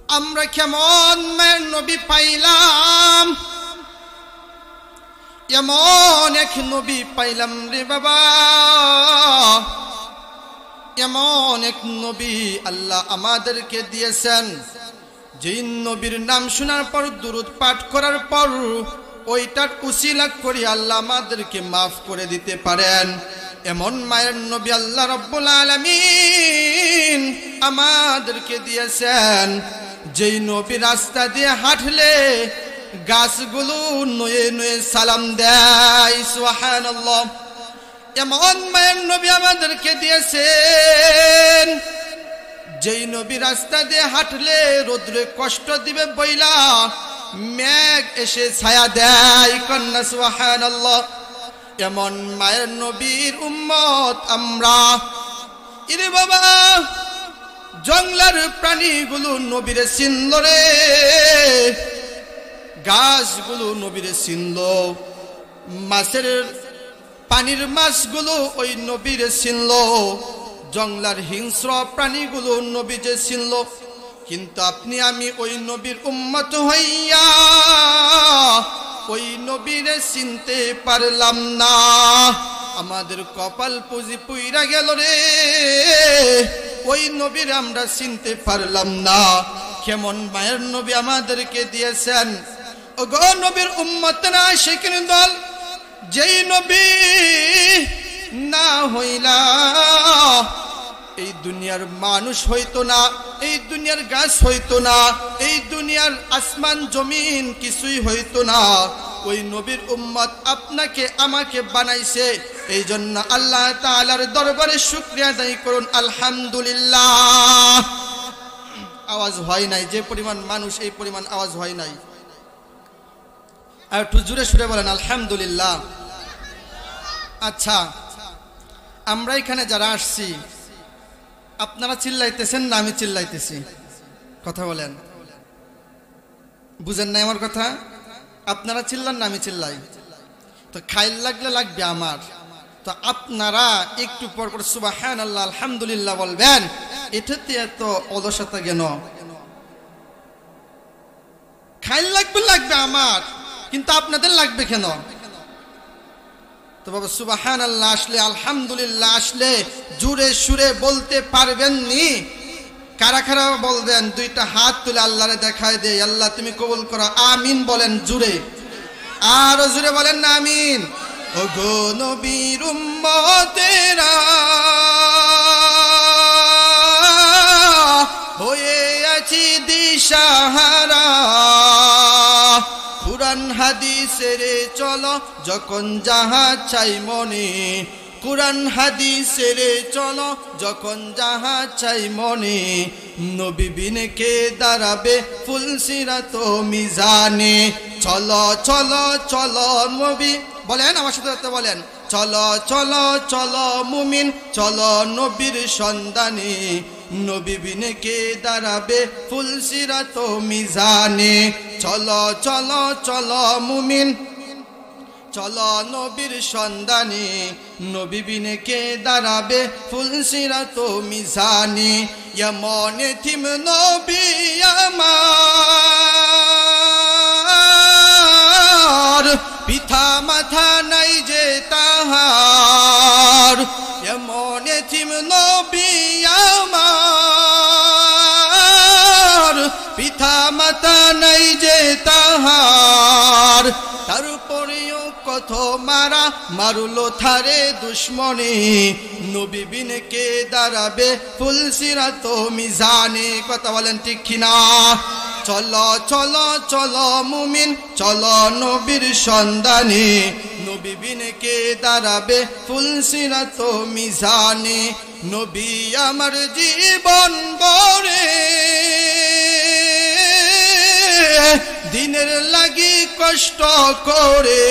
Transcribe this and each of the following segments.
আমরা কেমন মায়ের নবী পাইলাম, এমন এক নবী পাইলাম রে বাবা, এমন এক নবী আল্লাহ আমাদেরকে দিয়েছেন, যেই নবীর নাম শোনার পর দুরূদ পাঠ করার পর ওইটার উসিলা করে আল্লাহ আমাদেরকে মাফ করে দিতে পারেন। এমন মায়ের নবী আল্লাহ রাব্বুল আলামিন আমাদেরকে দিয়েছেন, যেই নবী রাস্তা দিয়ে হাঁটলে গাছগুলো নয়ে নয়ে সালাম দেয়। সুবহানাল্লাহ। এমন মায়ের নবী আমাদেরকে দিয়েছেন, যেই নবী রাস্তা দিয়ে হাঁটলে রোদ্রে কষ্ট দিবে বইলা মেঘ এসে ছায়া দেয়। কন্যা সুবহানাল্লাহ। এমন মায়ের নবীর উম্মত আমরা। ইরে বাবা, জঙ্গলের প্রাণীগুলো নবীরে চিনল রে, গাছগুলো নবীরে চিনল, মাছের পানির মাছগুলো ওই নবীরে চিনল, জঙ্গলার হিংস্র প্রাণীগুলো নবী যে চিনল। কিন্তু আপনি আমি ওই নবীর উম্মত হইয়া ওই নবীরে চিনতে পারলাম না। আমাদের কপাল পুঁজি পুইরা গেল রে, ওই নবীর আমরা চিনতে পারলাম না। কেমন মায়ের নবী আমাদেরকে দিয়েছেন। ও গো নবীর উম্মতরা সেখানে দল, যেই নবী না হইলা এই দুনিয়ার মানুষ হইতো না, এই দুনিয়ার গাছ হইতো না, এই দুনিয়ার আসমান জমিন কিছুই হইতো না। ওই নবীর উম্মত আপনাকে আমাকে বানাইছে, এই জন্য আল্লাহ তাআলার দরবারে শুকরিয়া আদায় করুন আলহামদুলিল্লাহ। আওয়াজ হয় নাই, যে পরিমাণ মানুষ এই পরিমাণ আওয়াজ হয় নাই। আর একটু জোরে সুরে বলেন আলহামদুলিল্লাহ। আচ্ছা, আমরা এখানে যারা আসছি আপনারা চিল্লাইতেছেন না আমি চিল্লাইতেছি? কথা বলেন, বুঝেন নাই আমার কথা? আপনারা চিল্লান না আমি চিল্লাই? তো খাইল লাগলে লাগবে আমার, তো আপনারা একটু পর পর সুবহানাল্লাহ আলহামদুলিল্লাহ বলবেন। এটাতে এত অলসতা কেন? খাইল লাগবে আমার, কিন্তু আপনাদের লাগবে কেন? তো বাবা সুবহানাল্লাহ আসলে আলহামদুলিল্লাহ আসলে জোরে সুরে বলতে পারবেন নি? কারা কারা বলবেন? দুইটা হাত তুলে আল্লাহরে দেখায় দে, আল্লাহ তুমি কবুল করো। আমিন বলেন জোরে, আরো জোরে বলেন না আমিন। ও গো নবীর উম্মতেরা হয়ে আছি দিশাহারা, কুরআন হাদিসের চলো যখন যাহা চাই মনে, কুরআন হাদিসের চলো যখন যাহা চাই মনে, নবী বিনে কে দাঁড়াবে ফুলসিরাত মিজানে। চলো চলো চলো নবী, বলেন আমার সাথে বলেন, চলো চলো চলো মুমিন চলো নবীর সন্ধানে, নবী বিনে কে দাঁড়াবে ফুলসিরাত মিজানে। চলো চলো চলো মুমিন চলো নবীর সন্ধানে, নবী বিনে কে দাঁড়াবে ফুলসিরাত মিজানে। এমন এতিম নবী আমার, পিতা মাথা নাই যে তাহার। এমন এতিম নবী আমার, পিতা মাতা নাই যে তাহার। তারপরেও কত মারা মারুলো থারে দুশ্মনে, নবী বিনে কে দাঁড়াবে ফুলসিরাত মিজানে। কথা বলেন ঠিক কিনা? চলো চলো চলো মুমিন চলো নবীর সন্ধানে, নবী বিনে কে দাঁড়াবে ফুলসিরাত মিজানে। নবী আমার জীবন গড়ে দিনের লাগি কষ্ট করে,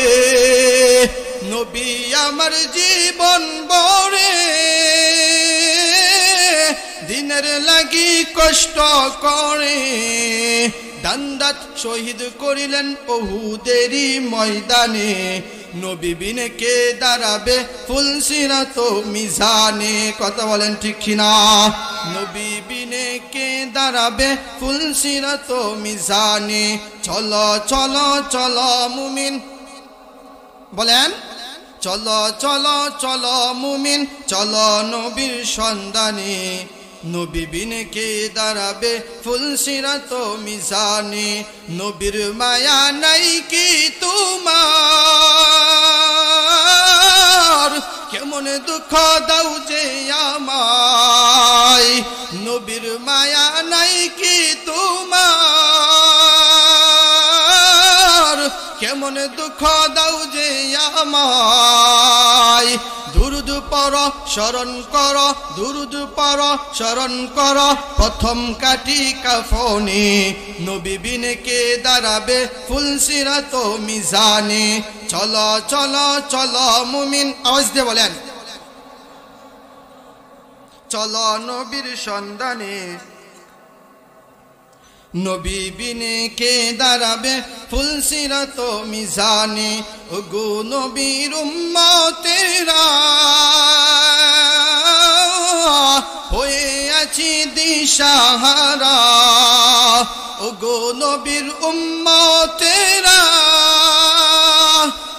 নবী আমার জীবন গড়ে দিনের লাগি কষ্ট করে, দান্দাত শহীদ করিলেন উহুদেরই ময়দানে নবী বিনে কে দাঁড়াবে ফুলসিরাত মিজানে কথা বলেন ঠিক কিনা নবী বিনে কে দাঁড়াবে ফুলসিরাত মিজানে চলো চলো চলো মুমিন বলেন চলো চলো চলো মুমিন চলো নবীর সন্ধানে নবী বিনে কে দাঁড়াবে ফুলসিরাত মিজানে নবীর মায়া নাই কি তোমার কেমন দুঃখ দাও যে আমায় নবীর মায়া নাই কি তোমার কেমন দুঃখ দাও যে আমায় দুরুদ পড় স্মরণ কর দুরুদ পড় স্মরণ কর প্রথম কাটি কাফনে নবী বিনে কে দাঁড়াবে ফুলসিরাত মিজানে চলো চলো চলো মুমিন আওয়াজ দিয়ে বলেন চলো নবীর সন্ধানে নবী বিনে কে দাঁড়াবে ফুলসিরাত মিজানে ওগো নবীর উম্মতেরা হয়ে আছি দিশাহারা ওগো নবীর উম্মতেরা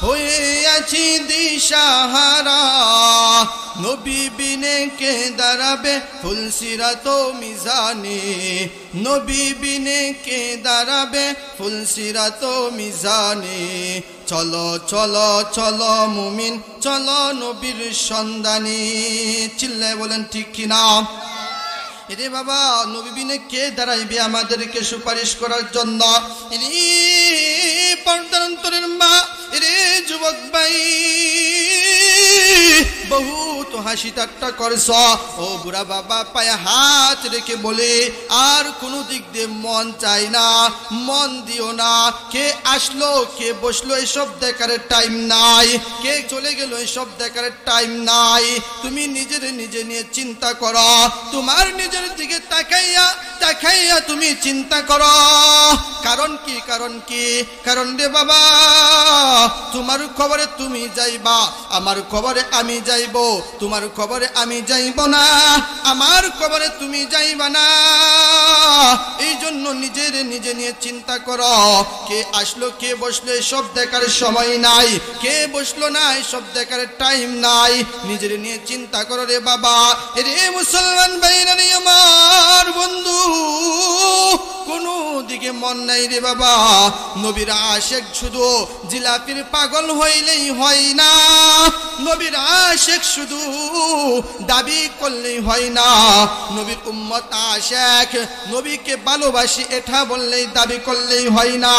হয়ে আছি দিশাহারা নবী বিনে কে দাঁড়াবে ফুলসিরাত মিজানে নবী বিনে কে দাঁড়াবে ফুলসিরাত মিজানে চলো চলো চলো মুমিন চলো নবীর সন্ধানে চিল্লায় বলেন ঠিক কিনা এরে বাবা নবী বিনে কে দাঁড়াইবে আমাদেরকে সুপারিশ করার জন্য এরে পর্দার অন্তরের মা এরে যুবক ভাই বহুত হাসি ঠাট্টা করছ ও বুড়া বাবা পায়ে হাত রেখে বলে আর কোনো দিক দিয়ে মন চাই না মন দিও না কে আসলো কে বসলো এসব দেখার টাইম নাই কে চলে গেল এসব দেখার টাইম নাই তুমি নিজের নিজে নিয়ে চিন্তা করো তোমার নিজের দিকে তাকাইয়া তাকাইয়া তুমি চিন্তা করো কারণ কি কারণ রে বাবা তোমার খবরে তুমি যাইবা আমার খবরে আমি যাইব তোমার খবরে আমি যাইব না আমার খবরে তুমি যাইবা না এই জন্য নিজের নিজে নিয়ে চিন্তা করো কে আসলো কে বসলো এসব দেখার সময় নাই কে বসলো না এসব দেখার টাইম নাই নিজের নিয়ে চিন্তা করো রে বাবা রে মুসলমান ভাইরা রে আমার বন্ধু কোনো দিকে মন নাই রে বাবা নবীর আশিক শুধু জিলাপির পাগল হইলেই হয় না নবীর আশিক শুধু দাবি করলেই হয় না নবীর উম্মত আশিক নবীকে ভালোবাসি এটা বললেই দাবি করলেই হয় না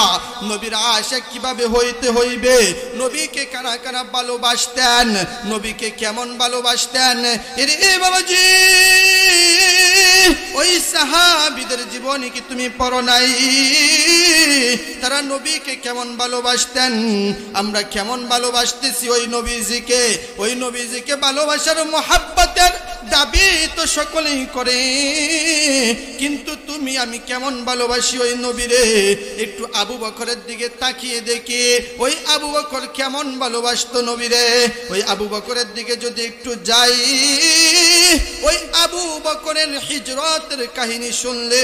নবীর আশিক কিভাবে হইতে হইবে নবীকে কারা কারা ভালোবাসতেন নবীকে কেমন ভালোবাসতেন এরে বাবাজি ওই সাহাবীদের জীবনী কি তুমি পড়ো নাই তারা নবীকে কেমন ভালোবাসতেন আমরা কেমন ভালোবাসতেছি ওই নবীজিকে ভালোবাসার মোহাব্বতের দাবি তো সকলেই করে কিন্তু তুমি আমি কেমন ভালোবাসি ওই নবীরে একটু আবু বকরের দিকে তাকিয়ে দেখি ওই আবু বকর কেমন ভালোবাসতো নবীরে ওই আবু বকরের দিকে যদি একটু যাই ওই আবু বকরের হিজরতের কাহিনী শুনলে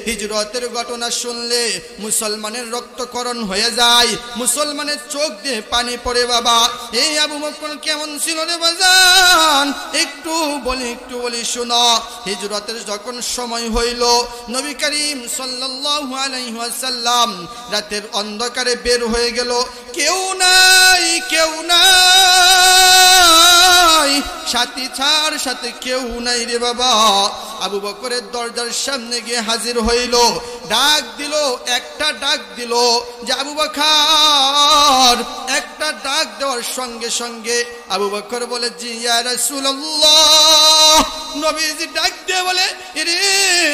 হিজরতের ঘটনা শুনলে মুসলমানের রক্তকরণ হয়ে যায় মুসলমানের চোখ দিয়ে পানি পড়ে বাবা এই আবু বকর কেমন ছিল রে বাজান একটু বলি শোনো হিজরতের যখন সময় হইল নবী করিম সাল্লাল্লাহু আলাইহি ওয়াসাল্লাম রাতের অন্ধকারে বের হয়ে গেল কেউ নাই সাথী ছাড় সাথে কেউ নাই রে বাবা আবু বকরের দরজার সামনে গিয়ে হাজির হইল ডাক দিল একটা ডাক দিল যে আবু বকর একটা ডাক দেওয়ার সঙ্গে সঙ্গে আবু বকর বলে জি ইয়া রাসূলুল্লাহ নবীজি ডাক দিয়ে বলে রে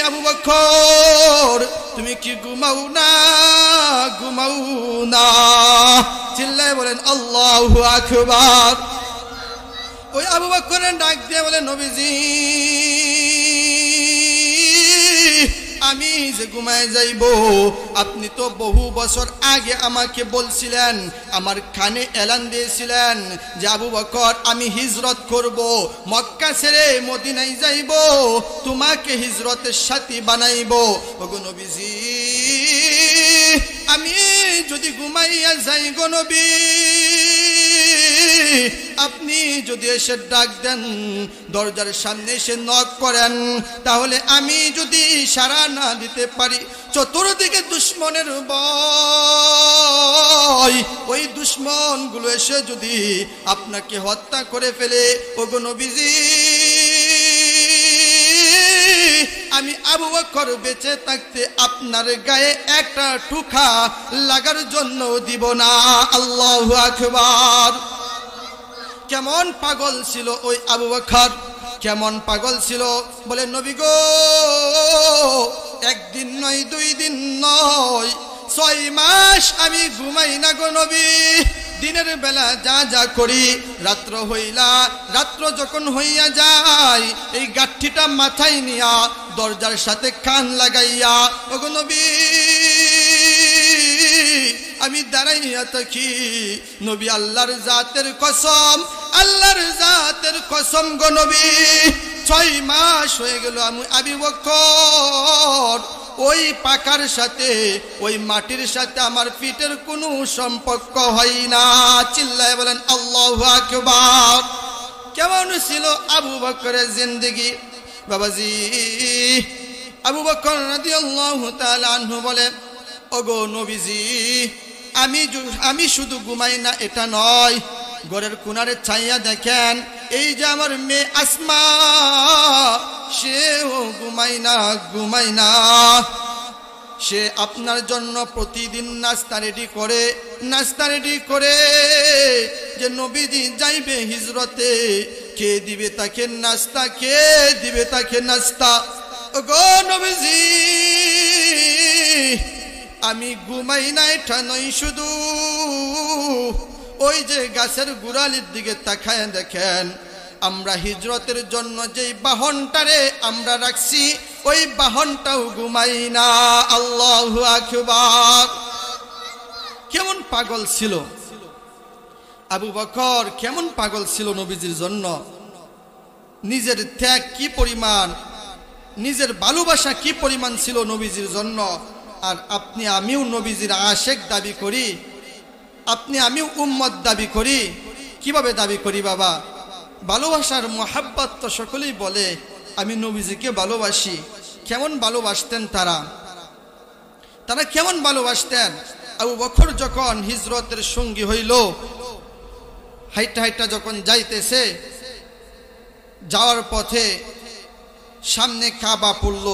আবু বকর তুমি কি ঘুমাও না চিল্লায় বলেন আল্লাহু আকবার ওই আবু বকরের ডাক দিয়ে বলে নবীজি আমি যে ঘুমায় যাইব, আপনি তো বহু বছর আগে আমাকে বলছিলেন, আমার কানে এলান দিয়েছিলেন যে আবু বকর আমি হিজরত করব, মক্কা ছেড়ে মদিনায় যাইব, তোমাকে হিজরতের সাথী বানাইব। ওগো নবীজি, আমি যদি ঘুমাইয়া যাই গো নবী, আপনি যদি এসে ডাক দেন, দরজার সামনে এসে নক করেন, তাহলে আমি যদি সাড়া না দিতে পারি, চতুর্দিকে দুশ্মনের ভয়, ওই দুশ্মনগুলো এসে যদি আপনাকে হত্যা করে ফেলে, ওগো নবীজি, আমি আবু বকর বেঁচে থাকতে আপনার গায়ে একটা টুকা লাগার জন্য দিব না। আল্লাহু আকবার। কেমন পাগল ছিল ওই আবু বকর, কেমন পাগল ছিল বলে, নবী গো, একদিন নয়, 2 দিন নয়, 6 মাস আমি ঘুমাই না গো নবী। দিনের বেলা যা যা করি, রাত্র যখন হইয়া যায়, এই গাঠটিটা মাথায় নিয়া দরজার সাথে কান লাগাইয়া, ওগো নবী, আমি দাঁড়াইয়া থাকি। নবী, আল্লাহর জাতের কসম, আল্লাহর জাতের কসম গো নবী, 6 মাস হয়ে গেল আমি আবু বকর ওই পাকার সাথে, ওই মাটির সাথে আমার পিঠের কোনো সম্পর্ক হয় না। চিল্লায় বলেন আল্লাহু আকবার। কেমন ছিল আবু বকরের জিন্দেগি বাবাজি? আবু বকর রাদিয়াল্লাহু তাআলা আনহু বলে, ওগো নবীজি, আমি শুধু ঘুমাই না এটা নয়, ঘরের কোণারে ছাইয়া দেখেন, এই যে আমার মেয়ে আসমা, সেও ঘুমাই না, সে আপনার জন্য প্রতিদিন নাস্তা রেডি করে, যে নবীজি যাইবে হিজরতে, কে দিবে তাকে নাস্তা, ওগো নবীজি, আমি ঘুমাই না এটা নয়, শুধু ওই যে গাছের গোড়ালির দিকে তাকায় দেখেন, আমরা হিজরতের জন্য যেই বাহনটারে আমরা রাখছি, ওই বাহনটাও ঘুমাই না। আল্লাহু আকবার। কেমন পাগল ছিল আবু বকর, কেমন পাগল ছিল নবীজির জন্য। নিজের ত্যাগ কি পরিমাণ, নিজের ভালোবাসা কি পরিমাণ ছিল নবীজির জন্য। আর আপনি আমিও নবীজির আশেক দাবি করি, আপনি আমিও উম্মত দাবি করি। কিভাবে দাবি করি বাবা? ভালোবাসার মোহাব্বত তো সকলেই বলে আমি নবীজিকে ভালোবাসি। কেমন ভালোবাসতেন তারা কেমন ভালোবাসতেন? আবু বকর যখন হিজরতের সঙ্গী হইল, হাইটা যখন যাইতেছে, যাওয়ার পথে সামনে কাবা পড়ল।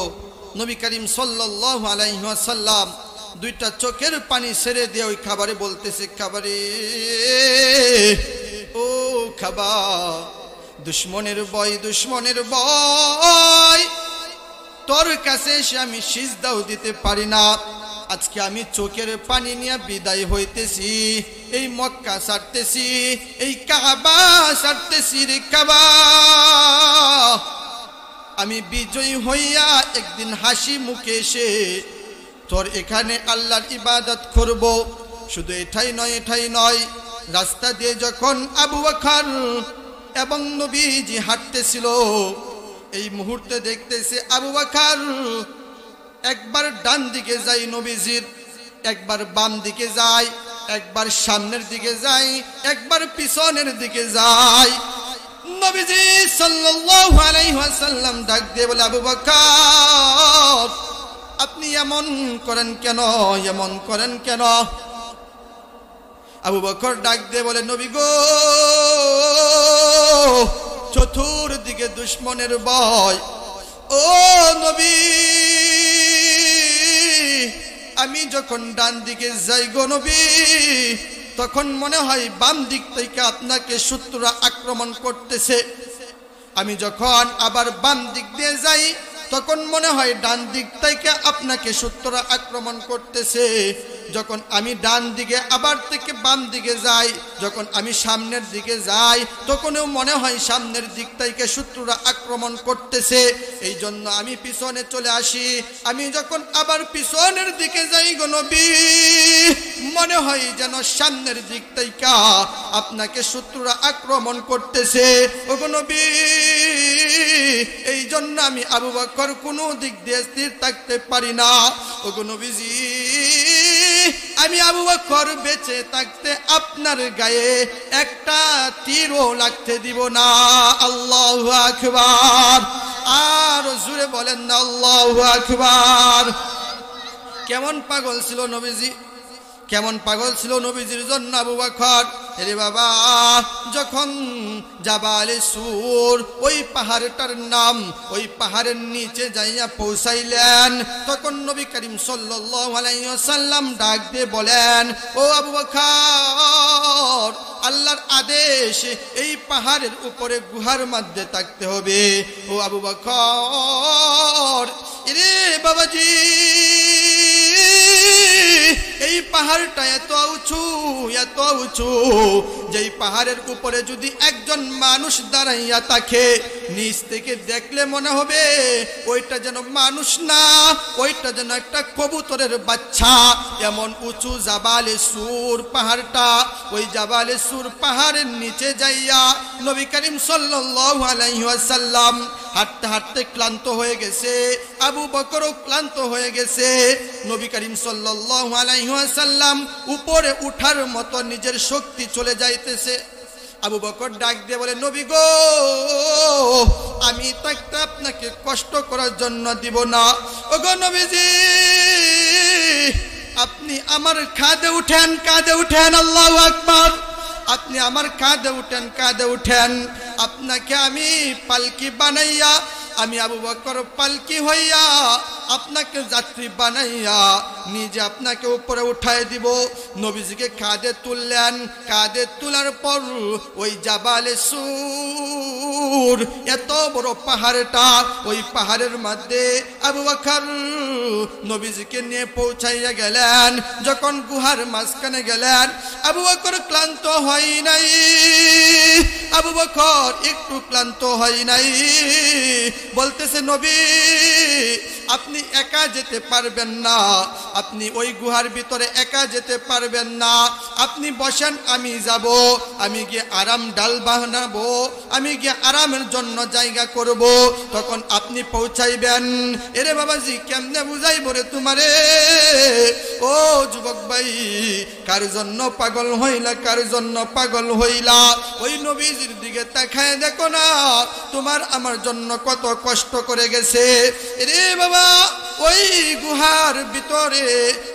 নবী করিম সাল্লাল্লাহু আলাইহি ওয়াসাল্লাম 2টা চোখের পানি ছেড়ে দিয়ে ওই খাবারে বলতেছে, খাবারে, ও খাবা, দুশ্মনের ভয়, তোর কাছে এসে আমি সিজদাও দিতে পারি না। আজকে আমি চোখের পানি নিয়ে বিদায় হইতেছি, এই মক্কা ছাড়তেছি, এই কাবা ছাড়তেছি রে কাবা। আমি বিজয়ী হইয়া একদিন হাসি মুখে এসে তোর এখানে আল্লাহর ইবাদত করব। শুধু এটাই নয়, রাস্তা দিয়ে যখন আবু বকর এবং নবীজি হাঁটতেছিল, এই মুহূর্তে দেখতেছে আবু বকর একবার ডান দিকে যায় নবীজির, একবার বাম দিকে যায়, একবার সামনের দিকে যায়, একবার পিছনের দিকে যায়। নবীজি সাল্লাল্লাহু আলাইহি ওয়াসাল্লাম ডাক দিয়ে বলে, আবু বকর, আপনি এমন করেন কেন? আবু বকর ডাক দিয়ে বলে, নবী গো, চতুর্দিকে দুশ্মনের ভয়, ও নবী, আমি যখন ডান দিকে যাই গো নবী, তখন মনে হয় বাম দিক থেকে আপনাকে শত্রুরা আক্রমণ করতেছে। আমি যখন আবার বাম দিক দিয়ে যাই, তখন মনে হয় ডান দিক থেকে আপনাকে শত্রুরা আক্রমণ করতেছে। যখন আমি ডান দিকে আবার থেকে বাম দিকে যাই, যখন আমি সামনের দিকে যাই, তখনও মনে হয় সামনের দিক থেকে শত্রুরা আক্রমণ করতেছে। এই জন্য আমি পিছনে চলে আসি। আমি যখন আবার পিছনের দিকে যাই গো নবী, মনে হয় যেন সামনের দিক থেকে আপনাকে শত্রুরা আক্রমণ করতেছে ও গো নবী। এই জন্য আমি আবু বকর কোনো দিক দিয়ে স্থির থাকতে পারি না ও গো নবীজি। আমি আবু বকর বেঁচে থাকতে আপনার গায়ে একটা তীরও লাগতে দিব না। আল্লাহু আকবার। আর জোরে বলেন না আল্লাহু আকবার। কেমন পাগল ছিল নবীজি, কেমন পাগল ছিল নবীজির জন্য আবু বকর। রে বাবা, যখন জাবালে সুর ওই পাহাড়টার নাম, ওই পাহাড়ের নিচে যাইয়া পৌঁছাইলেন, তখন নবী করিম সাল্লাল্লাহু আলাইহি ওয়াসাল্লাম ডাক দিয়ে বলেন, ও আবু বকর, আল্লাহর আদেশ এই পাহাড়ের উপরে গুহার মধ্যে থাকতে হবে। ও আবু বকর, রে বাবাজি, এই পাহাড়টা এত উঁচু, এত উঁচু, যেই পাহাড়ের উপরে যদি একজন মানুষ দাঁড়াইয়া থাকে, নিচ থেকে দেখলে মনে হবে ওইটা যেন মানুষ না, ওইটা যেন একটা কবুতরের বাচ্চা। এমন উঁচু জাবালে সুর পাহাড়টা। ওই জাবালে সুর পাহাড়ের নিচে যাইয়া নবী করিম সাল্লাল্লাহু আলাইহি ওয়াসাল্লাম হাঁটতে হাঁটতে ক্লান্ত হয়ে গেছে, আবু বকরও ক্লান্ত হয়ে গেছে। নবী করিম সাল্লাল্লাহু আলাইহি ওয়াসাল্লাম উপরে উঠার মতো নিজের শক্তি চলে যাইতেছে। আবু বকর ডাক দিয়ে বলে, নবী গো, আমি থাকতে আপনাকে কষ্ট করার জন্য দিব না। ও গো নবীজি, আপনি আমার কাঁধে উঠেন, কাঁধে উঠেন। আল্লাহু আকবার। আপনি আমার কাঁধে উঠেন, কাঁধে উঠেন। আপনাকে আমি পালকি বানাইয়া, আমি আবু বকর পালকি হইয়া আপনাকে যাত্রী বানাইয়া নিজে আপনাকে উপরে উঠায় দিব। নবীজিকে কাঁধে তুললেন। কাঁধে তোলার পর ওই জাবালে সুর, এত বড় পাহাড়টা, ওই পাহাড়ের মধ্যে আবু বকর নবীজিকে নিয়ে পৌঁছাইয়া গেলেন। যখন গুহার মাঝখানে গেলেন, আবু বকর ক্লান্ত হয় নাই, আবু বকর একটু ক্লান্ত হয় নাই। বলতেছে, নবী আপনি একা যেতে পারবেন না, আপনি ওই গুহার ভিতরে একা যেতে পারবেন না। আপনি বসেন, আমি যাব, আমি গিয়ে আরাম ডাল বানাবো, আমি গিয়ে আরামের জন্য জায়গা করব, তখন আপনি পৌঁছাইবেন। এরে বাবাজি, কেমনে বুঝাইব রে তোমারে? ও যুবক ভাই, কার জন্য পাগল হইলা, কার জন্য পাগল হইলা? ওই নবীজির দিকে তাকায় দেখো না, তোমার আমার জন্য কত কষ্ট করে গেছে। রে বাবা, ওই গুহার ভিতরে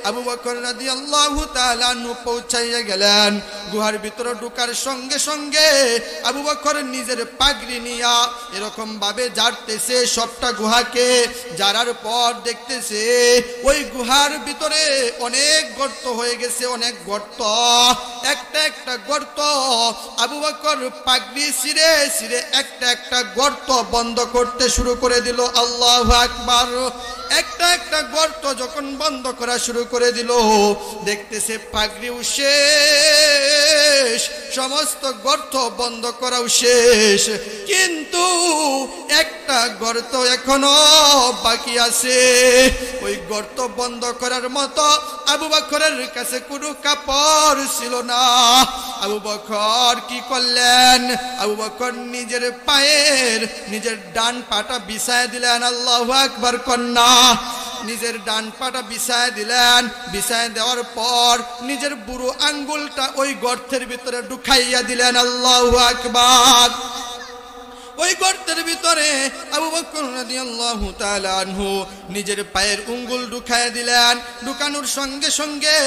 আবু বকর রাদিয়াল্লাহু তাআলা আনহু পৌঁছাইয়া গেলেন। গুহার ভিতরে ঢোকার সঙ্গে সঙ্গে আবু বকর নিজের পাগড়ি নিয়া এরকম ভাবে ঝাড়তেছে সবটা গুহাকে। ঝাড়ার পর দেখতেছে ওই গুহার ভিতরে অনেক গর্ত হয়ে গেছে, অনেক গর্ত, একটা একটা গর্ত। আবু বকর পাগড়ি ছিঁড়ে ছিঁড়ে একটা একটা গর্ত বন্ধ করতে শুরু করে দিল। আল্লাহু আকবার। একটা একটা গর্ত যখন বন্ধ করা শুরু করে দিল, দেখতেছে পাগড়িও শেষ, সমস্ত গর্ত বন্ধ করাও শেষ, কিন্তু একটা গর্ত এখনো বাকি আছে। ওই গর্ত বন্ধ করার মতো আবু বকরের কাছে কোনো কাপড় ছিল না। আবু বকর কি করলেন? আবু বকর নিজের পায়ের নিজের ডান পাটা বিছায় দিলেন। আল্লাহু আকবার কন্যা। নিজের ডান পাটা বিছায় দিলেন। বিছায় দেওয়ার পর নিজের বুড়ো আঙ্গুলটা ওই গর্তের ভিতরে ঢুকাইয়া দিলেন। আল্লাহু আকবার। ওই গর্তের ভিতরে আবু বকর রাদিয়াল্লাহু তাআলা আনহু নিজের পায়ের আঙ্গুল ঢুকায় দিলেন। ঢুকানোর সঙ্গে সঙ্গে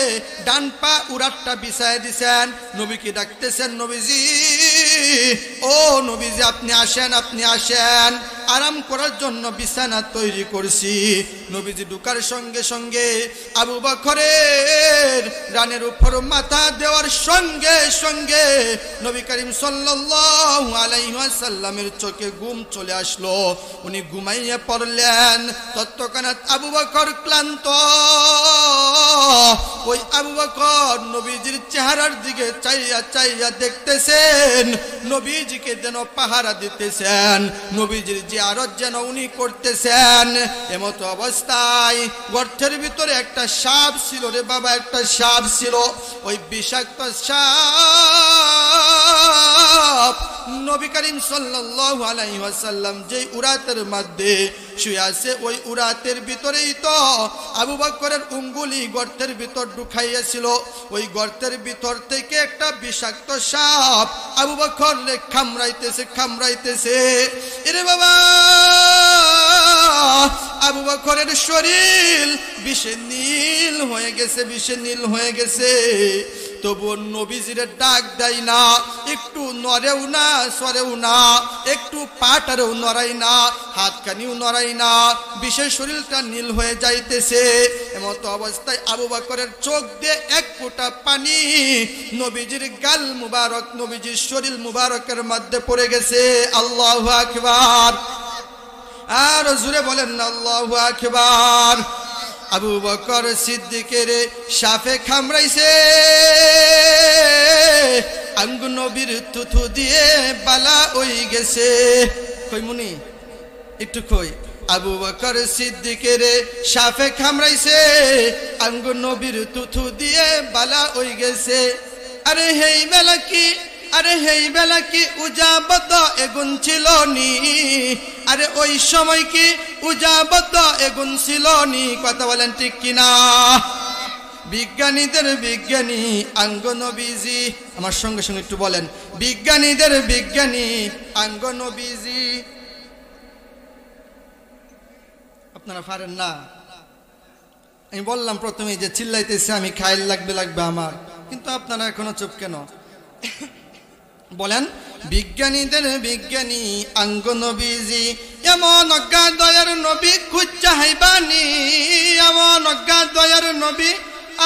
ডান পা উরাটটা বিছায় দিছেন। নবীকে ডাকতেছেন, নবীজি ও নবীজি আপনি আসেন আরাম করার জন্য বিছানা তৈরি করছি। নবীজি ঢুকার সঙ্গে সঙ্গে আবু বকরের রানের উপর মাথা দেওয়ার সঙ্গে সঙ্গে নবী করিম সাল্লাল্লাহু আলাইহি ওয়াসাল্লামের চোখে ঘুম চলে আসলো। উনি ঘুমাইয়া পড়লেন। তৎক্ষণাৎ আবু বকর ক্লান্ত। ওই আবু বকর নবীজির চেহারার দিকে চাইয়া দেখতেছেন, নবীজিকে যেন পাহারা দিতেছেন, নবীজির জিয়ারত যেন উনি করতেছেন। এমতো অবস্থায় গর্তের ভিতরে একটা সাপ ছিল রে বাবা, একটা সাপ ছিল। ওই বিষাক্ত সাপ নবী করিম সাল্লাল্লাহু আলাইহি ওয়াসাল্লাম যে উরাতের মধ্যে শুয়ে আছে, ওই উরাতের ভিতরেই তো আবু বকরের উঙ্গুলি গর্তের ভিতর ঢুকাইয়াছিল। ওই গর্তের ভিতর থেকে একটা বিষাক্ত সাপ আবু বকরকে কামড়াইতেছে। এরে বাবা, আবু বকরের শরীর বিষে নীল হয়ে গেছে। তবুও নবীজিরে ডাক দেয় না, একটু নড়েও না, সরেও না, একটু পাটারেও নড়াই না, হাতখানিও নড়াই না, বিশেষ শরীরটা নীল হয়ে যাইতেছে। এমতো অবস্থায় আবু বকরের চোখ দিয়ে এক ফোঁটা পানি নবীজির গাল মুবারক, নবীজির শরীর মুবারকের মধ্যে পড়ে গেছে। আল্লাহু আকবার। আর জোরে বলেন না আল্লাহু আকবার। আবু বকর সিদ্দিকের সাপে কামড়াইছে, আঙ্গু নবীর থুথু দিয়ে বালা হই গেছে। কই মুনি একটু কই। আবু বকর সিদ্দিকের সাপে কামড়াইছে, আঙ্গু নবীর থুথু দিয়ে বালা হই গেছে। আরে হেই বেলা কি উজাবত এগুন ছিল নি? আরে ওই সময় কি উজাবত এগুন ছিল নি? কথা বলেন ঠিক কিনা? বিজ্ঞানীদের বিজ্ঞানী আঙ্গ নবীজি, আমার সঙ্গে সঙ্গে একটু বলেন, বিজ্ঞানীদের বিজ্ঞানী আঙ্গ নবীজি। আপনারা পারেন না? আমি বললাম প্রথমেই যে চিল্লাইতেছে আমি, খাইল লাগবে আমার, কিন্তু আপনারা এখনো চুপ কেন? বলেন, বিজ্ঞানীদের বিজ্ঞানী আঙ্গ নবীজি। এমন অজ্ঞা দয়ার নবী খুঁজা হাইবানি, এমন অজ্ঞা দয়ার নবী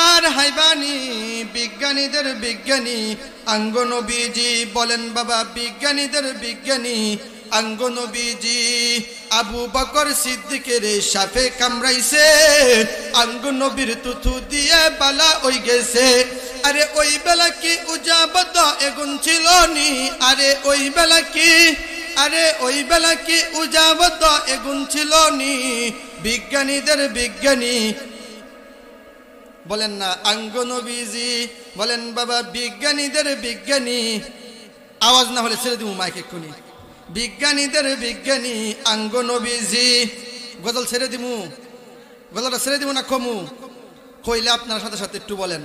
আর হাইবানি। বিজ্ঞানীদের বিজ্ঞানী আঙ্গ নবীজি। বলেন বাবা, বিজ্ঞানীদের বিজ্ঞানী আঙ্গ নবীজি। আবু বকর সিদ্দিকের সাপে কামড়াইছে, আঙ্গ নবীর থুথু দিয়ে বালা হই গেছে। আরে ওই বেলা কি উজাবত এগুন ছিল নি? আরে ওই বেলা কি উজাবত এগুন ছিল নি? বিজ্ঞানীদের বিজ্ঞানী বলেন না আঙ্গ নবীজি। বলেন বাবা, বিজ্ঞানীদের বিজ্ঞানী। আওয়াজ না হলে ছেড়ে দিব মাইক এক্ষুনি। বিজ্ঞানীদের বিজ্ঞানী আঙ্গ নবীজি। গজল ছেড়ে দিমু? গজলটা ছেড়ে দিব না কমু? কইলে আপনার সাথে সাথে একটু বলেন।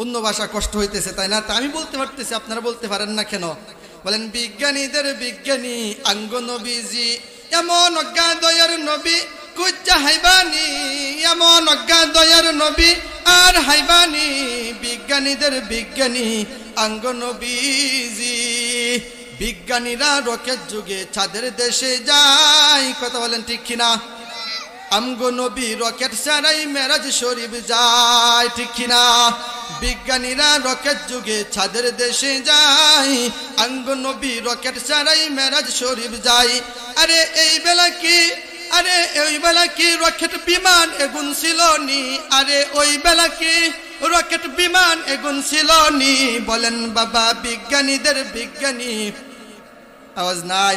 অন্য ভাষা কষ্ট হইতেছে তাই না? তা আমি বলতে পারতেছি, আপনারা বলতে পারেন না কেন? বলেন, বিজ্ঞানীদের বিজ্ঞানী আঙ্গ নবীজি। এমন অজ্ঞা দয়ার নবী খুঁজা হাইবানি, এমন অজ্ঞা দয়ার নবী আর হাইবানি। বিজ্ঞানীদের বিজ্ঞানী আঙ্গ নবীজি। বিজ্ঞানীরা রকেট যুগে চাঁদের দেশে যায়। কথা বলেন ঠিক কিনা? আমগো নবী রকেট ছাড়াই মেরাজ শরীফ যায়, ঠিক কিনা? বিজ্ঞানীরা রকেট যুগে চাঁদের দেশে যায়, আমগো নবী রকেট ছাড়াই মেরাজ শরীফ যায়। আরে এই বেলা কি রকেট বিমান এগুন ছিল নি? আরে ওই বেলা কি রকেট বিমান এগুন ছিল নি? বলেন বাবা, বিজ্ঞানীদের বিজ্ঞানী। আওয়াজ নাই,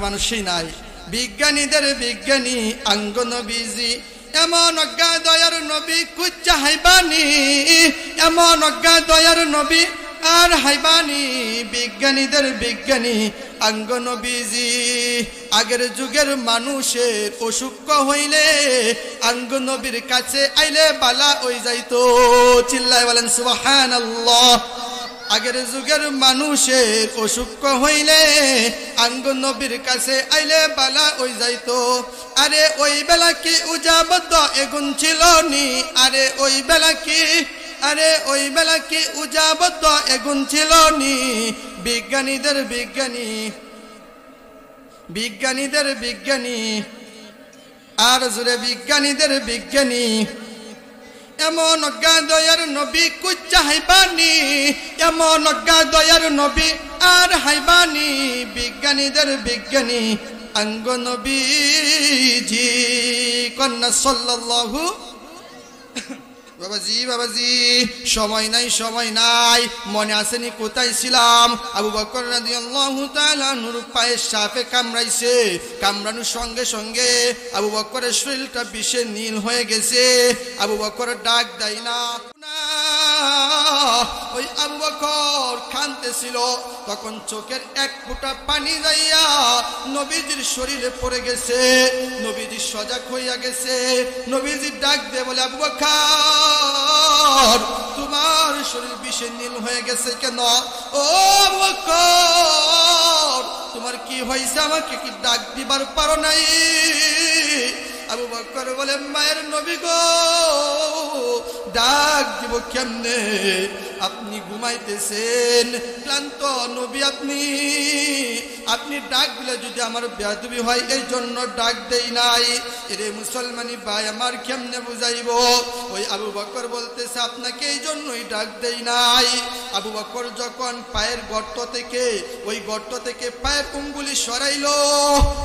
মানুষই নাই। বিজ্ঞানীদের বিজ্ঞানী আঙ্গ নবীজি। এমন অজ্ঞা দয়ার নবী খুঁজা হাইবানি, এমন অজ্ঞা দয়ার নবী আর হাইবানি। বিজ্ঞানীদের বিজ্ঞানী আঙ্গ নবীজি। আগের যুগের মানুষের অসুখ হইলে আঙ্গ নবীর কাছে আইলে বালা হই যাইতো। চিল্লায় বলেন সুবহানাল্লাহ। আগের যুগের মানুষের অসুখ হইলে আঙ্গ নবীর কাছে আইলে বালা হই যাইতো। আরে ওই বেলা কি উজাবত এগুন ছিল নি? আরে ওই বেলা কি আরে ওই বেলা কি উজাবত এগুন ছিল নি বিজ্ঞানীদের বিজ্ঞানী আর জোরে বিজ্ঞানীদের বিজ্ঞানী এমন অজ্ঞা দয়ার নবী কুচ্চা হাইবানি এমন অজ্ঞা দয়ার নবী আর হাইবানি বিজ্ঞানীদের বিজ্ঞানী আঙ্গ নবীজি কন্যা সাল্লাল্লাহু বাবাজি সময় নাই মনে আসেনি কোথায় ছিলাম আবু বকর রাদিয়াল্লাহু তাআলা নূর পায়ে সাপে কামড়ানোর সঙ্গে সঙ্গে আবু বকরের শরীরটা বিষে নীল হয়ে গেছে আবু বকর ডাক দেয় না ওই আবু বকর কাঁদতেছিল তখন চোখের এক ফোঁটা পানি যাইয়া নবীজির শরীরে পড়ে গেছে নবীজি সজাগ হইয়া গেছে নবীজি ডাক দিয়ে বলে আবু বকর তোমার শরীর বিষে নীল হয়ে গেছে কেন ও আবু বকর তোমার কি হয়েছে আমাকে কি ডাক দিবার পারো নাই আবু বকর বলে মায়ের নবী গো ডাক দিব কেমনে আপনি ঘুমাইতেছেন ক্লান্ত নবী আপনি ডাক দিলে যদি আমার বেয়াদবি হয় এই জন্য ডাক দেই নাই এরে মুসলমানি ভাই আমার কেমনে বুঝাইব ওই আবু বকর বলতেছে আপনাকে এই জন্যই ডাক দেই নাই আবু বকর যখন পায়ের গর্ত থেকে পায়ের আঙ্গুলি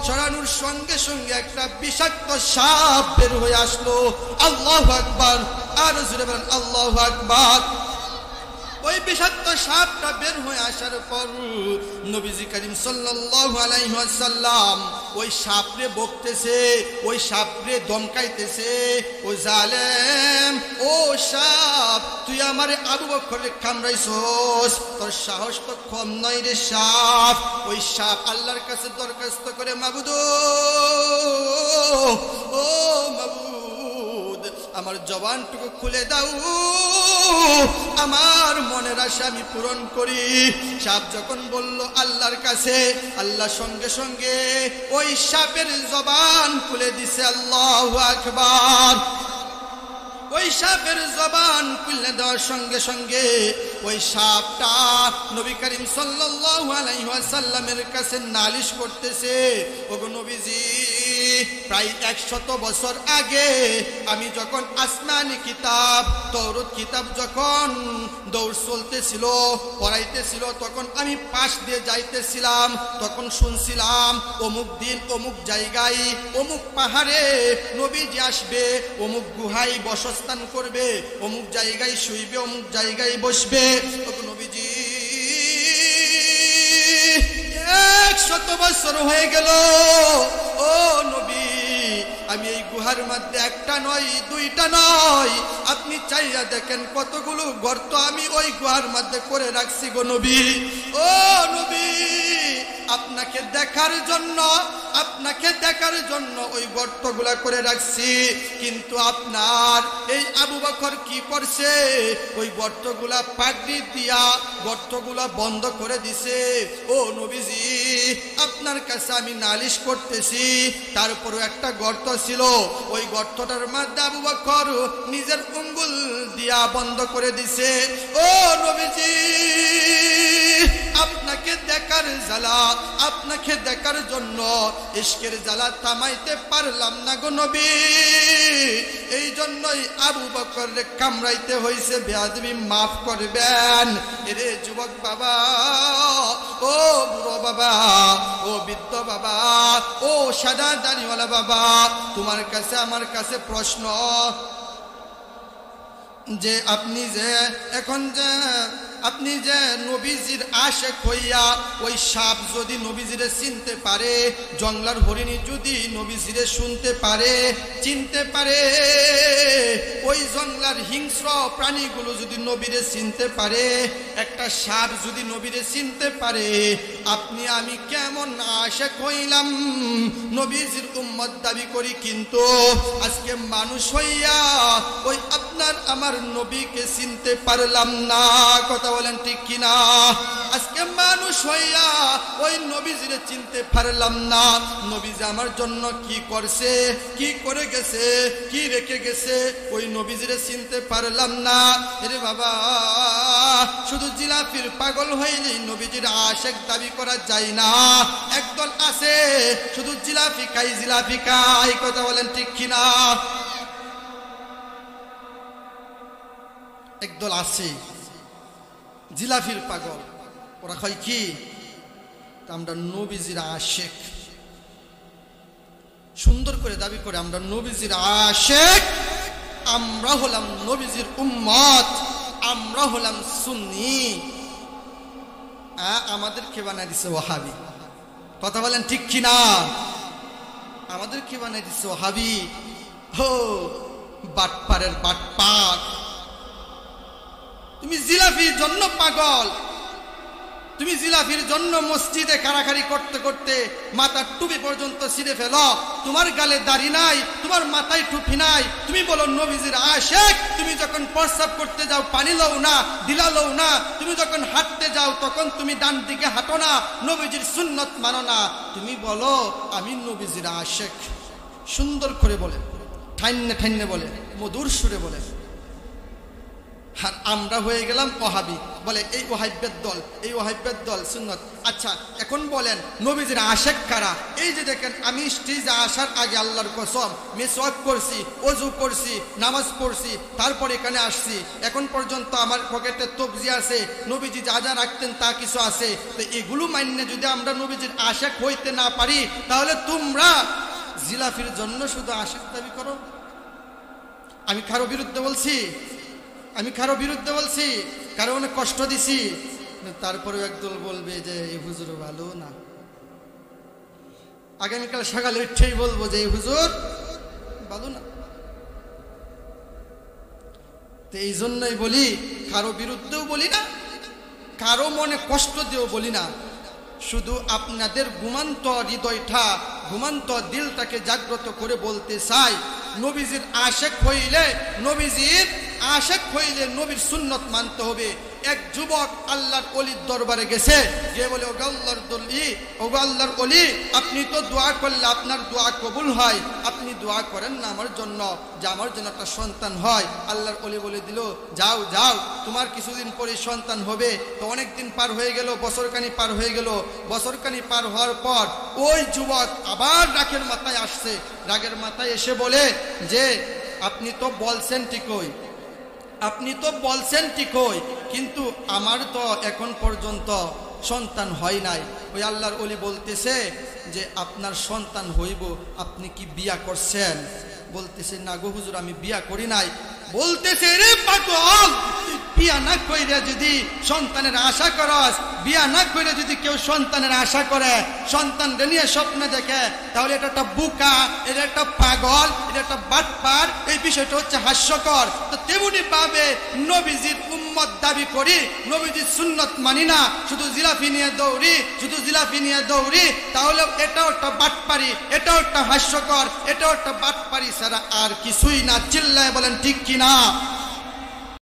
সরানোর সঙ্গে সঙ্গে একটা বিষাক্ত সাপ বের হয়ে আসলো আল্লাহু আকবার আর জোরে বলেন আল্লাহু আকবার ওই বিষাক্ত সাপটা বের হয়ে আসার পর নবীজি করিম সাল্লাল্লাহু আলাইহি ওয়াসাল্লাম ওই সাপরে বকতেছে ওই সাপরে ধমকাইতেছে ও জালেম ও সাপ তুই আমারে আবু বকরকে কামড়াইছস তোর সাহস তো কম নয় রে সাপ ওই সাপ আল্লাহর কাছে দরখাস্ত করে মাবুদ ও মাবুদ আমার জবানটুকু খুলে দাও আমার মনের আশা আমি পূরণ করি সাপ যখন বলল আল্লাহর কাছে আল্লাহ সঙ্গে সঙ্গে ওই সাপের জবান খুলে দিছে আল্লাহু আকবার ওই সাপের জবান খুলে দেওয়ার সঙ্গে সঙ্গে ওই সাপটা নবী করিম সাল্লাল্লাহু আলাইহি ওয়াসাল্লামের কাছে নালিশ করতেছে ওগো নবীজি প্রায় 100 বছর আগে আমি যখন আসমানি কিতাব তওরাত কিতাব যখন দৌড় চলতেছিল পড়াইতেছিল তখন আমি পাশ দিয়ে যাইতেছিলাম তখন শুনছিলাম অমুক দিন অমুক জায়গায় অমুক পাহাড়ে নবীজি আসবে অমুক গুহায় বসস্থান করবে অমুক জায়গায় শুইবে অমুক জায়গায় বসবে ওগো নবীজি 100 বছর হয়ে গেল ও নবী আমি এই গুহার মধ্যে একটা নয় দুইটা নয় আপনি চাইয়া দেখেন কতগুলো গর্ত আমি ওই গুহার মধ্যে করে রাখছি গো নবী ও নবী আপনাকে দেখার জন্য ওই গর্তগুলা করে রাখছি কিন্তু আপনার এই আবু বকর কি করছে ওই গর্তগুলা পাগড়ি দিয়া গর্তগুলা বন্ধ করে দিছে ও নবীজি আপনার কাছে আমি নালিশ করতেছি তারপরও একটা গর্ত ছিল ওই গর্তটার মধ্যে আবু বকর নিজের আঙ্গুল দিয়া বন্ধ করে দিছে ও নবীজি আপনাকে দেখার জ্বালা আপনাকে দেখার জন্য ইশকের জ্বালা থামাইতে পারলাম না গো নবী এই জন্যই আবু বকরকে কামড়াইতে হইছে বেয়াদবি মাফ করবেন এরে যুবক বাবা ও বুড়ো বাবা ও বৃদ্ধ বাবা ও সাদা দাড়িওয়ালা বাবা তোমার কাছে আমার কাছে প্রশ্ন যে আপনি যে নবীজির আশেক হইয়া ওই সাপ যদি নবীজিরে চিনতে পারে জঙ্গলার হরিণী যদি নবীজিরে শুনতে পারে চিনতে পারে ওই জঙ্গলার হিংস্র প্রাণীগুলো যদি নবীরে চিনতে পারে একটা সাপ যদি নবীরে চিনতে পারে আপনি আমি কেমন আশেক হইলাম নবীজির উম্মত দাবি করি কিন্তু আজকে মানুষ হইয়া ওই আপনি আপনার আমার নবীকে চিনতে পারলাম না। কথা বলেন ঠিক কিনা? আজকে মানুষ হইয়া ওই নবীজিরে চিনতে পারলাম না। নবীজি আমার জন্য কি করছে, কি করে গেছে, কি রেখে গেছে, ওই নবীজিরে চিনতে পারলাম না। এরে বাবা, শুধু জিলাপির পাগল হইলেই নবীজির আশেক দাবি করা যায় না। একদল আছে শুধু জিলাপি খাই, জিলাপি খাই। কথা বলেন ঠিক কিনা? একদল আছে জিলাপির পাগল, ওরা কয় কি, আমরা নবীজির আশেক। সুন্দর করে দাবি করে আমরা নবীজির আশেক, আমরা হলাম নবীজির উম্মত, আমরা হলাম সুন্নি। আমাদেরকে বানাই দিছে ওয়াহাবি। কথা বলেন ঠিক কিনা? আমাদেরকে বানাই দিছে ওয়াহাবি। হো বাটপারের বাটপার, তুমি জিলাপির জন্য পাগল, তুমি জিলাপির জন্য মসজিদে কারাকারি করতে করতে মাথার টুপি পর্যন্ত ছিঁড়ে ফেল। তোমার গালে দাড়ি নাই, তোমার মাথায় টুপি নাই, তুমি বলো নবীজির আশেক। তুমি যখন প্রস্রাব করতে যাও পানি লও না, দিলা লও না। তুমি যখন হাঁটতে যাও তখন তুমি ডান দিকে হাঁটো না, নবীজির সুন্নত মানো না। তুমি বলো আমি নবীজির আশেক। সুন্দর করে বলে, ঠান্নে ঠান্নে বলে, মধুর সুরে বলে। আর আমরা হয়ে গেলাম ওয়াহাবি। বলে এই ওয়াহাবিয়াত দল, এই ওয়াহাবিয়াত দল সুন্নত। আচ্ছা এখন বলেন নবীজির আশেক কারা? এই যে দেখেন, আমি স্টেজে আসার আগে আল্লাহর কসম মিসওয়াক করছি, ওযু করছি, নামাজ পড়ছি, তারপর এখানে আসছি। এখন পর্যন্ত আমার পকেটে তবজি আছে, নবীজি যা যা রাখতেন তা কিছু আছে। তো এগুলো মান্য যদি আমরা নবীজির আশেক হইতে না পারি, তাহলে তোমরা জিলাফির জন্য শুধু আশেক দাবি করো। আমি কারো বিরুদ্ধে বলছি? আমি কারো বিরুদ্ধে বলছি? কারো অনেক কষ্ট দিছি? তারপরেও একদল বলবে যে এই হুজুর ভালো না। আগামীকাল সকালে উঠেই বলবো যে এই হুজুর ভালো না। তো এই জন্যই বলি, কারো বিরুদ্ধেও বলি না, কারো মনে কষ্ট দিয়েও বলি না। শুধু আপনাদের ঘুমান্ত হৃদয়টা, ঘুমান্ত দিলটাকে জাগ্রত করে বলতে চাই, নবীজির আশেক হইলে, নবীজির আশেক হইলে নবীর সুন্নত মানতে হবে। এক যুবক আল্লাহর ওলির দরবারে গেছে, যে বলে ওগো আল্লাহর ওলি, ওগো আল্লাহর ওলি, আপনি তো দোয়া করলে আপনার দোয়া কবুল হয়, আপনি দোয়া করেন না আমার জন্য, যে আমার জন্য একটা সন্তান হয়। আল্লাহর ওলি বলে দিল, যাও যাও, তোমার কিছুদিন পরে সন্তান হবে। তো অনেক দিন পার হয়ে গেল, বছরখানি পার হয়ে গেল। বছরখানি পার হওয়ার পর ওই যুবক আবার রাগের মাথায় আসছে। রাগের মাথায় এসে বলে যে আপনি তো বলছেন ঠিকই, আপনি তো বলছেন ঠিকই, কিন্তু আমার তো এখন পর্যন্ত সন্তান হয় নাই। ওই আল্লাহর ওলি বলতেছে যে আপনার সন্তান হইব, আপনি কি বিয়া করছেন? বলতেছে না গো হুজুর, আমি বিয়া করি নাই। বলতেছে রে পাগল, বিয়া না কইরা যদি সন্তানের আশা করস, বিয়া না কইরা যদি কেউ সন্তানের আশা করে, সন্তান নিয়ে স্বপ্ন দেখে, তাহলে এটা একটা বুকা, এটা একটা পাগল, এটা একটা বাটপার। এই বিষয়টা হচ্ছে হাস্যকর। তো তেমনি ভাবে নবীজির উম্মত দাবি করি, নবীজির সুন্নত মানি না, শুধু জিলাপি নিয়ে দৌড়ি, শুধু জিলাপি নিয়ে দৌড়ি, তাহলে এটাও একটা বাটপারি, এটাও একটা হাস্যকর, এটাও একটা বাটপারি ছাড়া আর কিছুই না। চিল্লায় বলেন ঠিক কিনা?